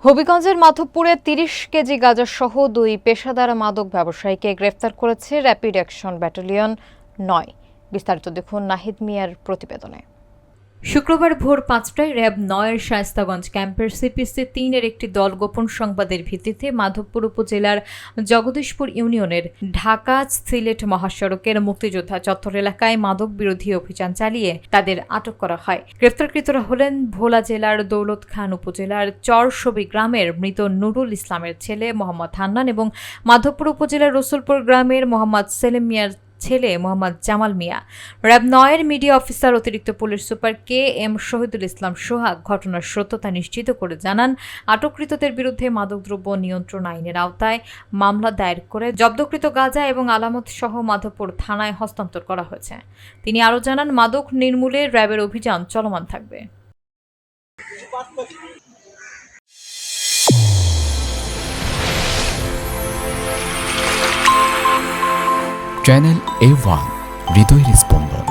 হবিগঞ্জের মাধবপুরে ৩০ কেজি গাঁজাসহ ২ পেশাদার মাদক ব্যবসায়ীকে গ্রেফতার করেছে র্যাপিড অ্যাকশন ব্যাটালিয়ন ৯। বিস্তারিত দেখুন নাহিদ মিয়ার প্রতিবেদনে। শুক্রবার ভোর ৫টায় র্যাব ৯-এর শায়েস্তাগঞ্জ ক্যাম্পের সিপিসি ৩-এর একটি দল গোপন সংবাদের ভিত্তিতে মাধবপুর উপজেলার জগদীশপুর ইউনিয়নের ঢাকা-সিলেট মহাসড়কের মুক্তিযোদ্ধা চত্বর এলাকায় মাদক বিরোধী অভিযান চালিয়ে তাদের আটক করা হয়। গ্রেফতারকৃতরা হলেন ভোলা জেলার দৌলত খান উপজেলার চরসবি গ্রামের মৃত নুরুল ইসলামের ছেলে মোহাম্মদ হান্নান এবং মাধবপুর উপজেলার রসুলপুর গ্রামের মোহাম্মদ সেলিম মিয়ার ছেলে মোহাম্মদ জামাল মিয়া। র্যাব ৯-এর মিডিয়া অফিসার অতিরিক্ত police super KM Shahidul Islam সোহাগ ঘটনার সত্যতা নিশ্চিত করে জানান, আটককৃতদের বিরুদ্ধে মাদকদ্রব্য নিয়ন্ত্রণ আইনের আওতায় মামলা দায়ের করে জব্দকৃত গাঁজা এবং আলামত সহ মাধবপুর থানায় হস্তান্তর করা হয়েছে। তিনি আরও জানান, মাদক নির্মূলে র্যাবের অভিযান চলমান থাকবে। চ্যানেল A1 হৃদয়ের স্পন্দন।